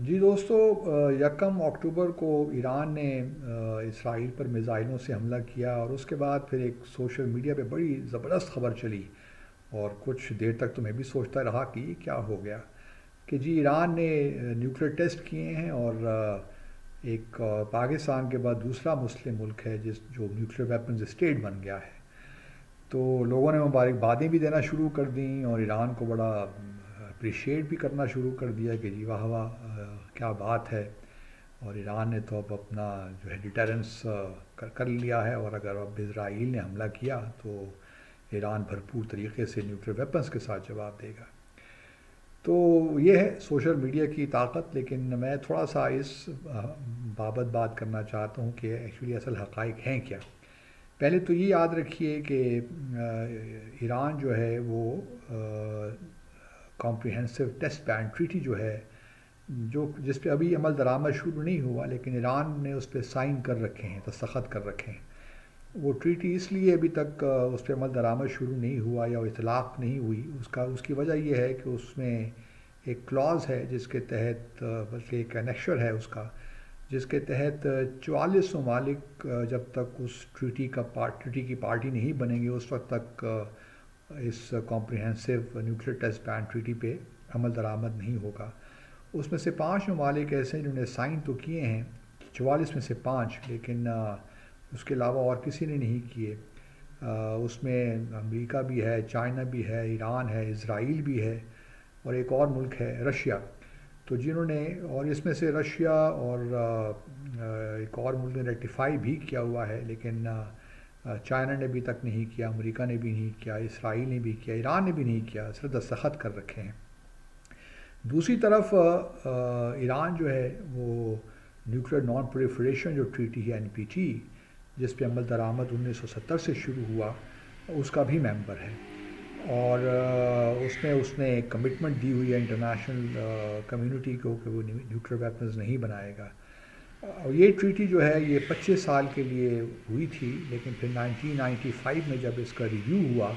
جی دوستو، یکم اکتوبر کو ایران نے اسرائیل پر میزائلوں سے حملہ کیا اور اس کے بعد پھر ایک سوشل میڈیا پہ بڑی زبردست خبر چلی، اور کچھ دیر تک تو میں بھی سوچتا رہا کہ یہ کیا ہو گیا کہ جی ایران نے نیوکلیر ٹیسٹ کیے ہیں، اور ایک پاکستان کے بعد دوسرا مسلم ملک ہے جو نیوکلیر ویپنز اسٹیٹ بن گیا ہے۔ تو لوگوں نے مبارکبادیں بھی دینا شروع کر دیں اور ایران کو بڑا اپریشیٹ بھی کرنا شروع کر دیا کہ جی واہ واہ، کیا بات ہے۔ اور ایران نے تو اب اپنا جو ہے ڈیٹرنس کر لیا ہے، اور اگر اب اسرائیل نے حملہ کیا تو ایران بھرپور طریقے سے نیوکلیر ویپنز کے ساتھ جواب دے گا۔ تو یہ ہے سوشل میڈیا کی طاقت، لیکن میں تھوڑا سا اس بابت بات کرنا چاہتا ہوں کہ ایکچولی اصل حقائق ہیں کیا۔ پہلے تو یہ یاد رکھیے کہ ایران جو ہے وہ کمپریہنسو ٹیسٹ بین ٹریٹی جو ہے، جس پہ ابھی عمل درآمد شروع نہیں ہوا، لیکن ایران نے اس پہ سائن کر رکھے ہیں، دستخط کر رکھے ہیں۔ وہ ٹریٹی اس لیے ابھی تک اس پہ عمل درآمد شروع نہیں ہوا یا اطلاق نہیں ہوئی، اس کی وجہ یہ ہے کہ اس میں ایک کلاز ہے جس کے تحت، بلکہ ایک انیکشر ہے اس کا، جس کے تحت 44 ممالک جب تک اس ٹریٹی کی پارٹی نہیں بنیں گے اس وقت تک اس comprehensive nuclear test ban treaty پہ عمل درآمد نہیں ہوگا۔ اس میں سے 5 ممالک ایسے ہیں جنہوں نے سائن تو کیے ہیں، 44 میں سے 5، لیکن اس کے علاوہ اور کسی نے نہیں کیے۔ اس میں امریکہ بھی ہے، چائنا بھی ہے، ایران ہے، اسرائیل بھی ہے، اور ایک اور ملک ہے رشیا۔ تو جنہوں نے، اور اس میں سے رشیا اور ایک اور ملک نے ریٹیفائی بھی کیا ہوا ہے، لیکن چائنا نے ابھی تک نہیں کیا، امریکہ نے بھی نہیں کیا، اسرائیل نے بھی کیا، ایران نے بھی نہیں کیا، صرف دستخط کر رکھے ہیں۔ دوسری طرف ایران جو ہے وہ نیوکلیر نان پرولیفریشن جو ٹریٹی ہے NPT، جس پہ عمل درآمد 1970 سے شروع ہوا، اس کا بھی ممبر ہے، اور اس نے ایک کمٹمنٹ دی ہوئی ہے انٹرنیشنل کمیونٹی کو کہ وہ نیوکلیر ویپنز نہیں بنائے گا۔ اور یہ ٹریٹی جو ہے یہ 25 سال کے لیے ہوئی تھی، لیکن پھر 1995 میں جب اس کا ریویو ہوا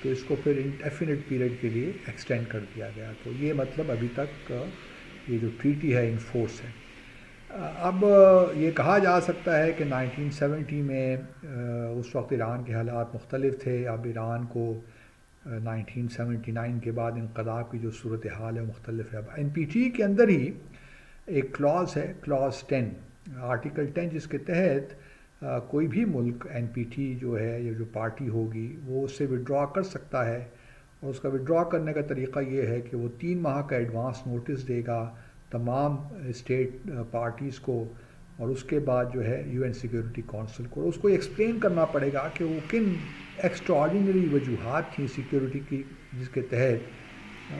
تو اس کو پھر انڈیفینٹ پیریڈ کے لیے ایکسٹینڈ کر دیا گیا۔ تو یہ مطلب ابھی تک یہ جو ٹریٹی ہے ان فورس ہے۔ اب یہ کہا جا سکتا ہے کہ 1970 میں اس وقت ایران کے حالات مختلف تھے، اب ایران کو 1979 کے بعد انقلاب کی جو صورتحال ہے مختلف ہے۔ اب NPT کے اندر ہی ایک کلاز ہے، کلاز 10، آرٹیکل 10، جس کے تحت کوئی بھی ملک NPT جو ہے یا جو پارٹی ہوگی وہ اس سے وڈرا کر سکتا ہے، اور اس کا وڈرا کرنے کا طریقہ یہ ہے کہ وہ 3 ماہ کا ایڈوانس نوٹس دے گا تمام اسٹیٹ پارٹیز کو، اور اس کے بعد جو ہے UN سیکیورٹی کونسل کو اس کو ایکسپلین کرنا پڑے گا کہ وہ کن ایکسٹرا آرڈینری وجوہات تھیں سیکیورٹی کی جس کے تحت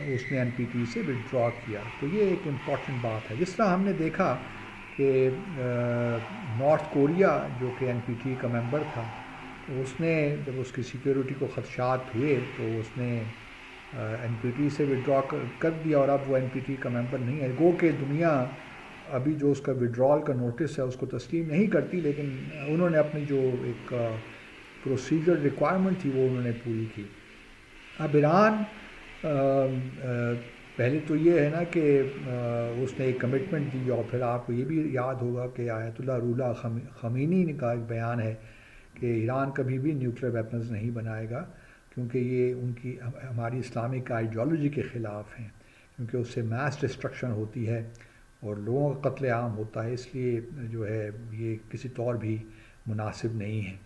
اس نے NPT سے وڈرا کیا۔ تو یہ ایک امپورٹنٹ بات ہے۔ جس طرح ہم نے دیکھا کہ نارتھ کوریا جو کہ NPT کا ممبر تھا، اس نے جب اس کی سیکیورٹی کو خدشات ہوئے تو اس نے NPT سے وڈرا کر دیا، اور اب وہ NPT کا ممبر نہیں ہے۔ گو کہ دنیا ابھی جو اس کا وڈرال کا نوٹس ہے اس کو تسلیم نہیں کرتی، لیکن انہوں نے اپنی جو ایک پروسیجر ریکوائرمنٹ تھی وہ انہوں نے پوری کی۔ اب ایران پہلے تو یہ ہے نا کہ اس نے ایک کمٹمنٹ دی، اور پھر آپ کو یہ بھی یاد ہوگا کہ آیت اللہ روح اللہ خمینی کا ایک بیان ہے کہ ایران کبھی بھی نیوکلیر ویپنز نہیں بنائے گا، کیونکہ یہ ان کی ہماری اسلامک آئیڈیالوجی کے خلاف ہیں، کیونکہ اس سے میس ڈسٹرکشن ہوتی ہے اور لوگوں کا قتل عام ہوتا ہے، اس لیے جو ہے یہ کسی طور بھی مناسب نہیں ہے۔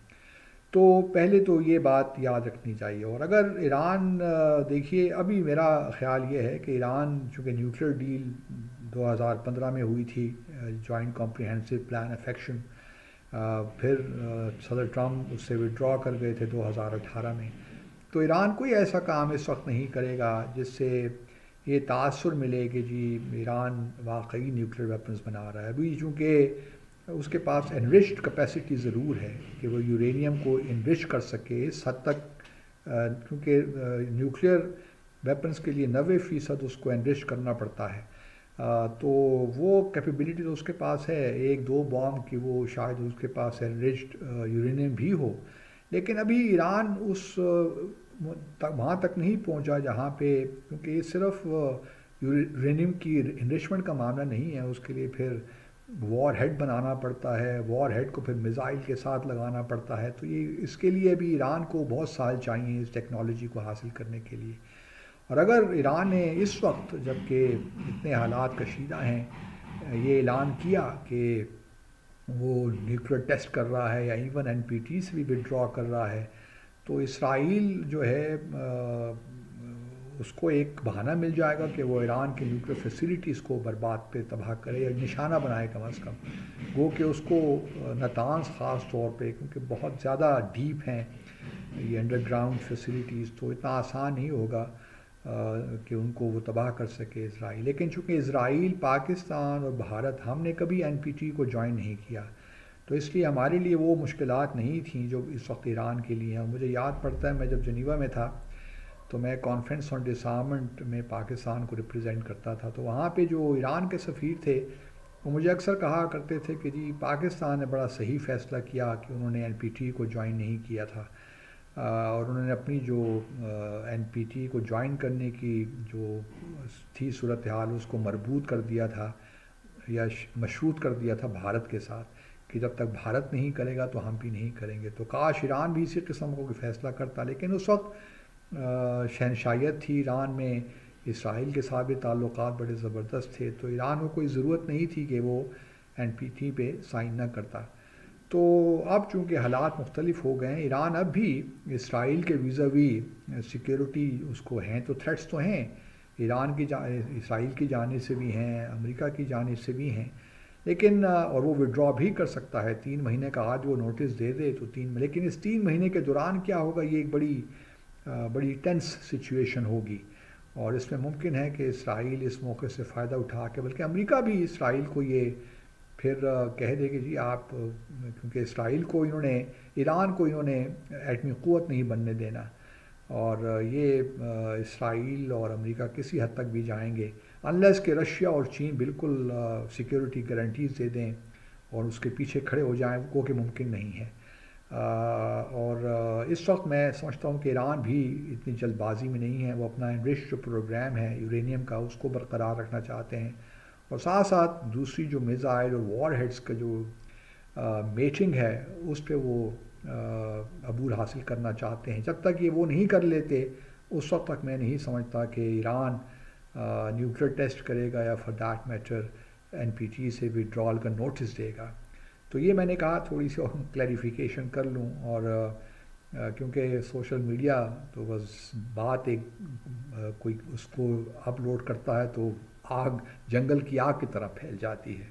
تو پہلے تو یہ بات یاد رکھنی چاہیے۔ اور اگر ایران، دیکھیے ابھی میرا خیال یہ ہے کہ ایران چونکہ نیوکلیر ڈیل 2015 میں ہوئی تھی، joint comprehensive plan of action, پھر صدر ٹرمپ اس سے وڈرا کر گئے تھے 2018 میں، تو ایران کوئی ایسا کام اس وقت نہیں کرے گا جس سے یہ تاثر ملے کہ جی ایران واقعی نیوکلیر ویپنز بنا رہا ہے۔ ابھی چونکہ اس کے پاس انرچڈ کیپیسٹی ضرور ہے کہ وہ یورینیم کو انرچ کر سکے اس حد تک، کیونکہ نیوکلیر ویپنز کے لیے 90% اس کو انرچ کرنا پڑتا ہے، تو وہ کیپیبلٹی تو اس کے پاس ہے، 1-2 بام کی وہ شاید اس کے پاس انرچڈ یورینیم بھی ہو، لیکن ابھی ایران وہاں تک نہیں پہنچا جہاں پہ، کیونکہ یہ صرف یورینیم کی انرچمنٹ کا معاملہ نہیں ہے، اس کے لیے پھر وار ہیڈ بنانا پڑتا ہے، وار ہیڈ کو پھر میزائل کے ساتھ لگانا پڑتا ہے، تو یہ اس کے لیے بھی ایران کو بہت سال چاہیے اس ٹیکنالوجی کو حاصل کرنے کے لیے۔ اور اگر ایران نے اس وقت جب کہ اتنے حالات کشیدہ ہیں یہ اعلان کیا کہ وہ نیوکلیر ٹیسٹ کر رہا ہے یا ایون این پی ٹی سے بھی ودڈرا کر رہا ہے، تو اسرائیل جو ہے اس کو ایک بہانہ مل جائے گا کہ وہ ایران کے نیوکلیر فیسیلیٹیز کو برباد پہ تباہ کرے یا نشانہ بنائے کم از کم، وہ کہ اس کو نتانز خاص طور پہ، کیونکہ بہت زیادہ ڈیپ ہیں یہ انڈر گراؤنڈ فیسیلیٹیز، تو اتنا آسان نہیں ہوگا کہ ان کو وہ تباہ کر سکے اسرائیل۔ لیکن چونکہ اسرائیل، پاکستان اور بھارت ہم نے کبھی این پی ٹی کو جوائن نہیں کیا، تو اس لیے ہمارے لیے وہ مشکلات نہیں تھیں جو اس وقت ایران کے لیے ہیں۔ اور مجھے یاد پڑتا ہے میں جب جنیوا میں تھا تو میں کانفرنس آن ڈس آرمنٹ میں پاکستان کو ریپرزینٹ کرتا تھا، تو وہاں پہ جو ایران کے سفیر تھے وہ مجھے اکثر کہا کرتے تھے کہ جی پاکستان نے بڑا صحیح فیصلہ کیا کہ انہوں نے این پی ٹی کو جوائن نہیں کیا تھا، اور انہوں نے اپنی جو این پی ٹی کو جوائن کرنے کی جو تھی صورتحال اس کو مربوط کر دیا تھا یا مشروط کر دیا تھا بھارت کے ساتھ کہ جب تک بھارت نہیں کرے گا تو ہم بھی نہیں کریں گے۔ تو کاش ایران بھی اسی قسم کو فیصلہ کرتا، لیکن اس وقت شہنشائیت تھی ایران میں، اسرائیل کے ساتھ بھی تعلقات بڑے زبردست تھے، تو ایران کو کوئی ضرورت نہیں تھی کہ وہ این پی ٹی پہ سائن نہ کرتا۔ تو اب چونکہ حالات مختلف ہو گئے ہیں، ایران اب بھی اسرائیل کے ویزاوی سیکیورٹی اس کو ہیں، تو تھریٹس تو ہیں ایران کی اسرائیل کی جانب سے بھی ہیں، امریکہ کی جانب سے بھی ہیں، لیکن اور وہ ودڈرا بھی کر سکتا ہے 3 مہینے کا، آج وہ نوٹس دے دے تو لیکن اس 3 مہینے کے دوران کیا ہوگا، یہ ایک بڑی ٹینس سچویشن ہوگی، اور اس میں ممکن ہے کہ اسرائیل اس موقع سے فائدہ اٹھا کے، بلکہ امریکہ بھی اسرائیل کو یہ پھر کہہ دے کہ جی آپ، کیونکہ اسرائیل کو انہوں نے، ایران کو انہوں نے ایٹمی قوت نہیں بننے دینا، اور یہ اسرائیل اور امریکہ کسی حد تک بھی جائیں گے انلیس کہ رشیا اور چین بالکل سیکیورٹی گارنٹیز دے دیں اور اس کے پیچھے کھڑے ہو جائیں، وہ کہ ممکن نہیں ہے۔ اور اس وقت میں سمجھتا ہوں کہ ایران بھی اتنی جلد بازی میں نہیں ہے، وہ اپنا انرچ جو پروگرام ہے یورینیم کا اس کو برقرار رکھنا چاہتے ہیں، اور ساتھ ساتھ دوسری جو میزائل اور وار ہیڈز کا جو میٹنگ ہے اس پہ وہ عبور حاصل کرنا چاہتے ہیں۔ جب تک یہ وہ نہیں کر لیتے اس وقت تک میں نہیں سمجھتا کہ ایران نیوکلیر ٹیسٹ کرے گا یا for that matter N P T سے وڈرال کا نوٹس دے گا۔ تو یہ میں نے کہا تھوڑی سی اور کلیریفیکیشن کر لوں، اور کیونکہ سوشل میڈیا تو بس بات ایک کوئی اس کو اپلوڈ کرتا ہے تو آگ، جنگل کی آگ کی طرح پھیل جاتی ہے۔